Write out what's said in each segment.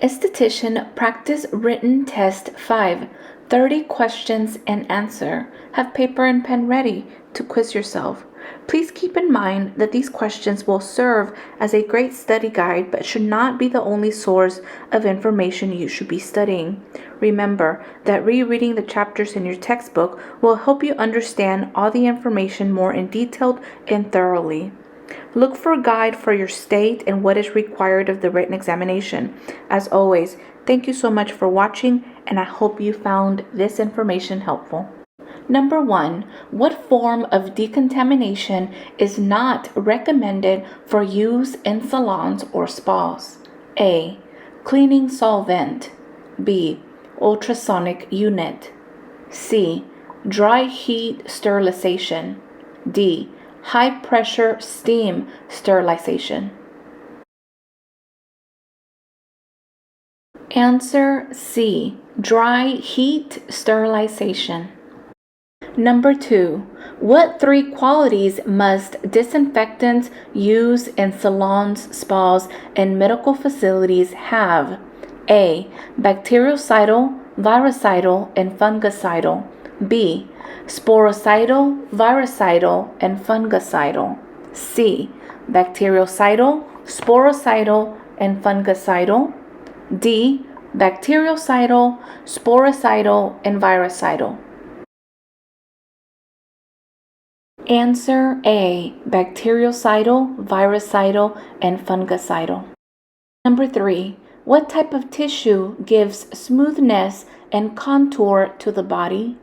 Esthetician Practice Written Test 5, 30 questions and answer. Have paper and pen ready to quiz yourself. Please keep in mind that these questions will serve as a great study guide but should not be the only source of information you should be studying. Remember that rereading the chapters in your textbook will help you understand all the information more in detail and thoroughly. Look for a guide for your state and what is required of the written examination. As always, thank you so much for watching, and I hope you found this information helpful. Number 1, what form of decontamination is not recommended for use in salons or spas? A. Cleaning solvent. B. Ultrasonic unit. C. Dry heat sterilization. D. High pressure steam sterilization. Answer C. Dry heat sterilization. Number 2. What 3 qualities must disinfectants used in salons, spas, and medical facilities have? A. Bactericidal, virucidal, and fungicidal. B. Sporicidal, virucidal, and fungicidal. C. Bactericidal, sporicidal, and fungicidal. D. Bactericidal, sporicidal, and virucidal. Answer A. Bactericidal, virucidal, and fungicidal. Number 3. What type of tissue gives smoothness and contour to the body?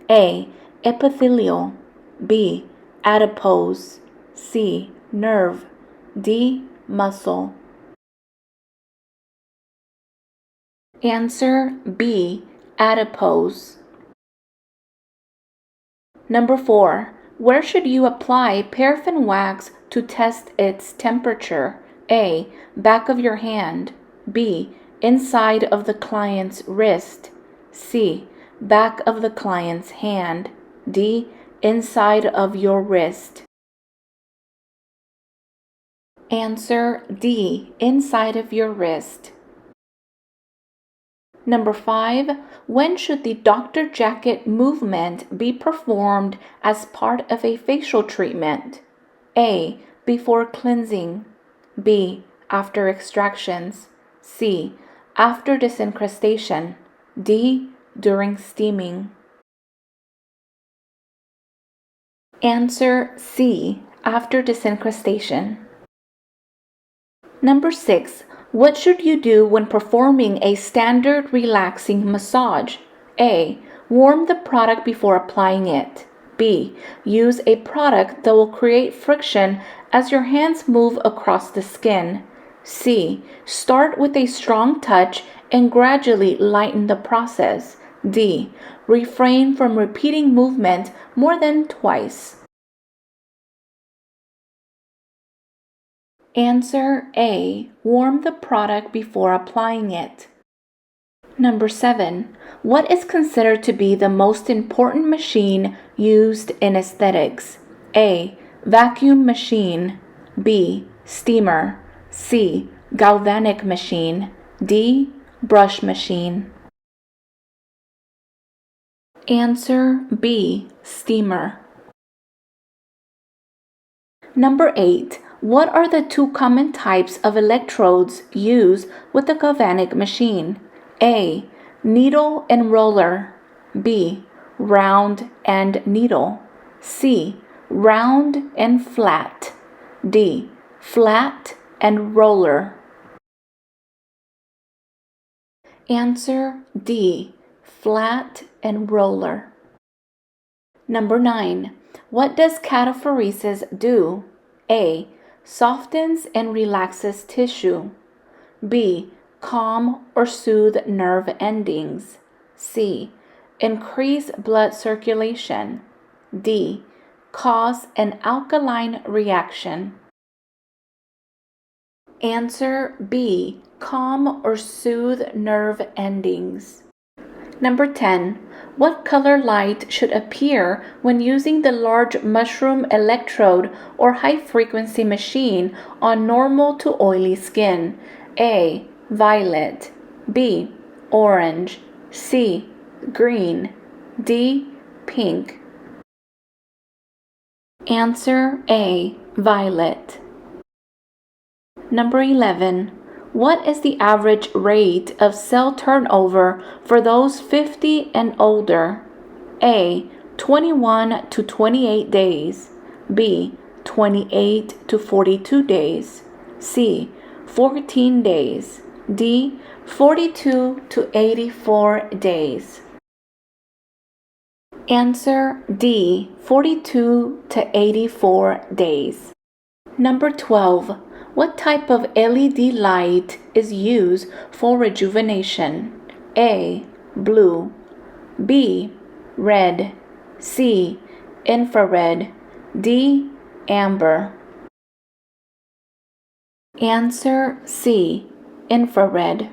A. Epithelial. B. Adipose. C. Nerve. D. Muscle. Answer B. Adipose. Number 4. Where should you apply paraffin wax to test its temperature? A. Back of your hand. B. Inside of the client's wrist. C. Back of the client's hand. D. Inside of your wrist. Answer D. Inside of your wrist. Number 5. When should the Dr. Jacquet movement be performed as part of a facial treatment? A. Before cleansing. B. After extractions. C. After disincrustation. D. During steaming. Answer C. After disincrustation. Number 6. What should you do when performing a standard relaxing massage? A. Warm the product before applying it. B. Use a product that will create friction as your hands move across the skin. C. Start with a strong touch and gradually lighten the process. D. Refrain from repeating movement more than twice. Answer A. Warm the product before applying it. Number 7. What is considered to be the most important machine used in aesthetics? A. Vacuum machine. B. Steamer. C. Galvanic machine. D. Brush machine. Answer B. Steamer. Number 8. What are the 2 common types of electrodes used with the galvanic machine? A. Needle and roller. B. Round and needle. C. Round and flat. D. Flat and roller. Answer D. Flat and roller. Number 9. What does cataphoresis do? A. Softens and relaxes tissue. B. Calm or soothe nerve endings. C. Increase blood circulation. D. Cause an alkaline reaction. Answer B. Calm or soothe nerve endings. Number 10. What color light should appear when using the large mushroom electrode or high-frequency machine on normal to oily skin? A. Violet. B. Orange. C. Green. D. Pink. Answer A. Violet. Number 11. What is the average rate of cell turnover for those 50 and older? A. 21 to 28 days. B. 28 to 42 days. C. 14 days. D. 42 to 84 days. Answer D. 42 to 84 days. Number 12. What type of LED light is used for rejuvenation? A. Blue. B. Red. C. Infrared. D. Amber. Answer C. Infrared.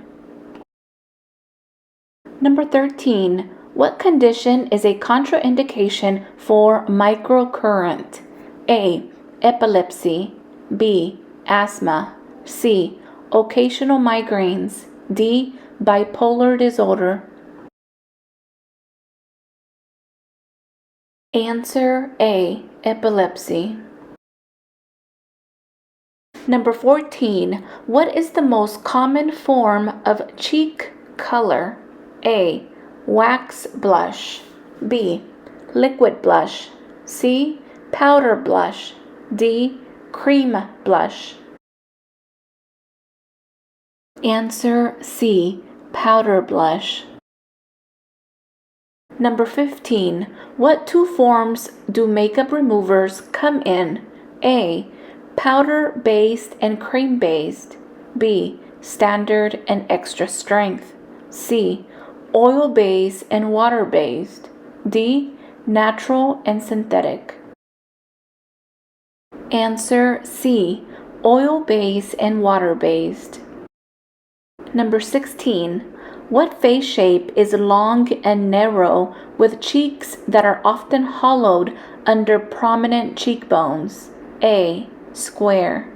Number 13. What condition is a contraindication for microcurrent? A. Epilepsy. B. Asthma. C. Occasional migraines. D. Bipolar disorder. Answer A. Epilepsy. Number 14. What is the most common form of cheek color? A. Wax blush. B. Liquid blush. C. Powder blush. D. Cream blush. Answer C. Powder blush. Number 15. What two forms do makeup removers come in? A. Powder-based and cream-based. B. Standard and extra strength. C. Oil-based and water-based. D. Natural and synthetic. Answer C. Oil-based and water-based. Number 16. What face shape is long and narrow with cheeks that are often hollowed under prominent cheekbones? A. Square.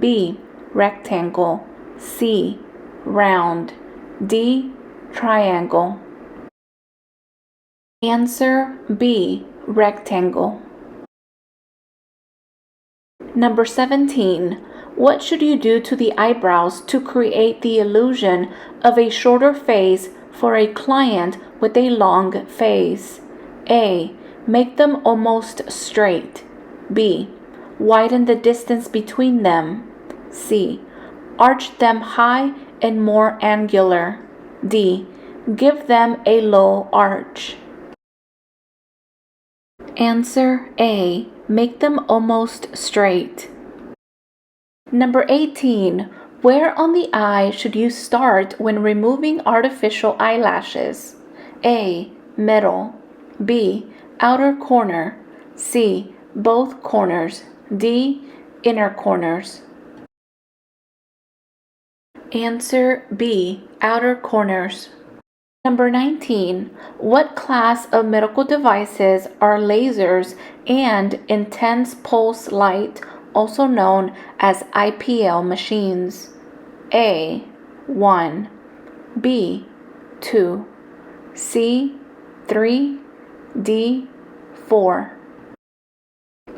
B. Rectangle. C. Round. D. Triangle. Answer B. Rectangle. Number 17. What should you do to the eyebrows to create the illusion of a shorter face for a client with a long face? A. Make them almost straight. B. Widen the distance between them. C. Arch them high and more angular. D. Give them a low arch. Answer A. Make them almost straight. Number 18. Where on the eye should you start when removing artificial eyelashes? A. Middle. B. Outer corner. C. Both corners. D. Inner corners. Answer B. Outer corners. Number 19. What class of medical devices are lasers and intense pulse light, also known as IPL machines? A. 1. B. 2. C. 3. D. 4.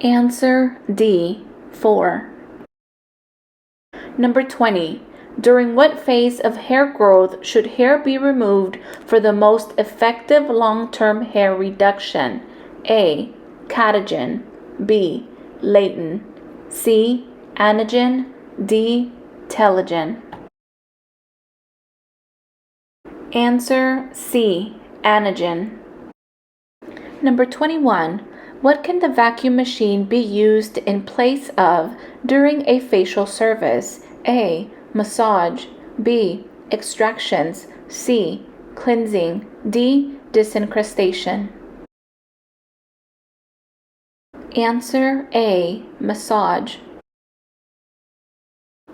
Answer D. 4. Number 20. During what phase of hair growth should hair be removed for the most effective long-term hair reduction? A. Catagen. B. Latent. C. Anagen. D. Telogen. Answer C. Anagen. Number 21. What can the vacuum machine be used in place of during a facial service? A. Massage. B. Extractions. C. Cleansing. D. Disincrustation. Answer A. Massage.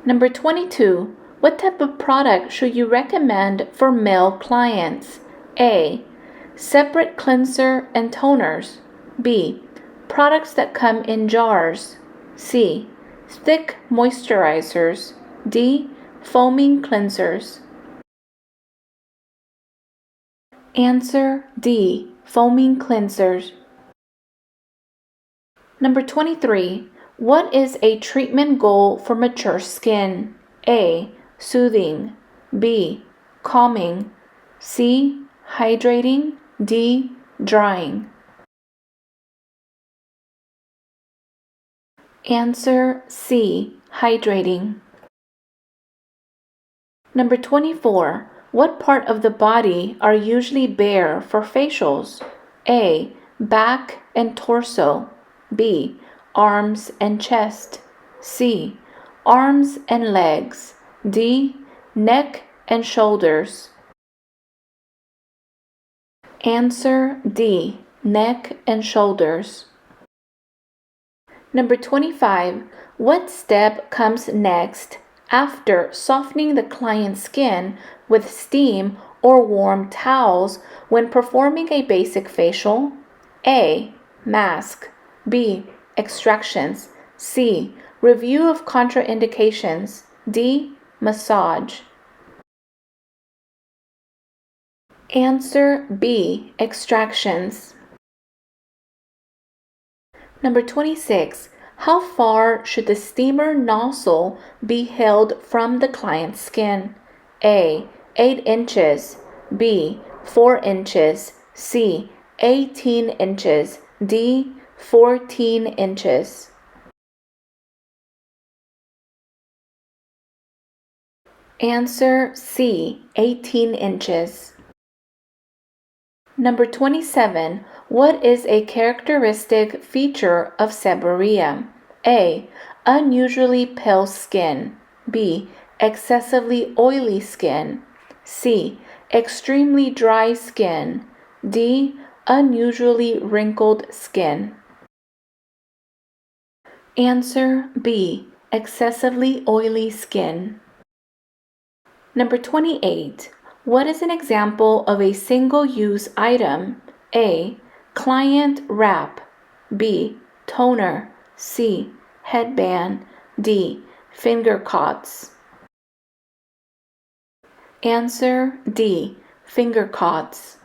Number 22. What type of product should you recommend for male clients? A. Separate cleanser and toners. B. Products that come in jars. C. Thick moisturizers. D. Foaming cleansers. Answer D. Foaming cleansers. Number 23. What is a treatment goal for mature skin? A. Soothing. B. Calming. C. Hydrating. D. Drying. Answer C. Hydrating. Number 24. What part of the body are usually bare for facials? A. Back and torso. B. Arms and chest. C. Arms and legs. D. Neck and shoulders. Answer D. Neck and shoulders. Number 25. What step comes next after softening the client's skin with steam or warm towels when performing a basic facial? A. Mask. B. Extractions. C. Review of contraindications. D. Massage. Answer B. Extractions. Number 26. How far should the steamer nozzle be held from the client's skin? A. 8 inches. B. 4 inches. C. 18 inches. D. 14 inches. Answer C. 18 inches. Number 27. What is a characteristic feature of seborrhea? A. Unusually pale skin. B. Excessively oily skin. C. Extremely dry skin. D. Unusually wrinkled skin. Answer B. Excessively oily skin. Number 28. What is an example of a single-use item? A. Client wrap. B. Toner. C. Headband. D. Finger cots. Answer D. Finger cots.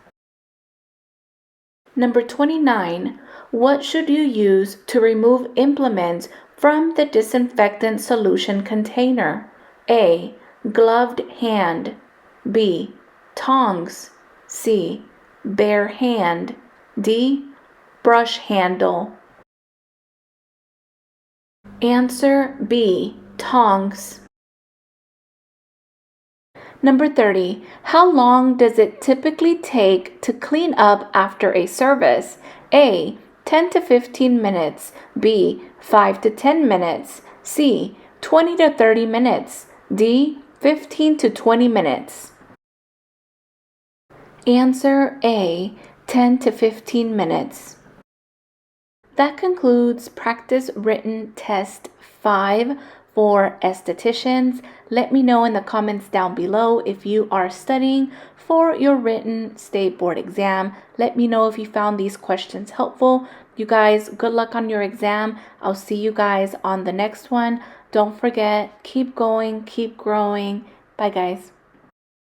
Number 29. What should you use to remove implements from the disinfectant solution container? A. Gloved hand. B. Tongs. C. Bare hand. D. Brush handle. Answer B. Tongs. Number 30. How long does it typically take to clean up after a service? A. 10 to 15 minutes. B. 5 to 10 minutes. C. 20 to 30 minutes. D. 15 to 20 minutes. Answer A. 10 to 15 minutes. That concludes practice written test 5 for estheticians. Let me know in the comments down below if you are studying for your written state board exam. Let me know if you found these questions helpful. You guys, good luck on your exam. I'll see you guys on the next one. Don't forget, keep going, keep growing. Bye, guys.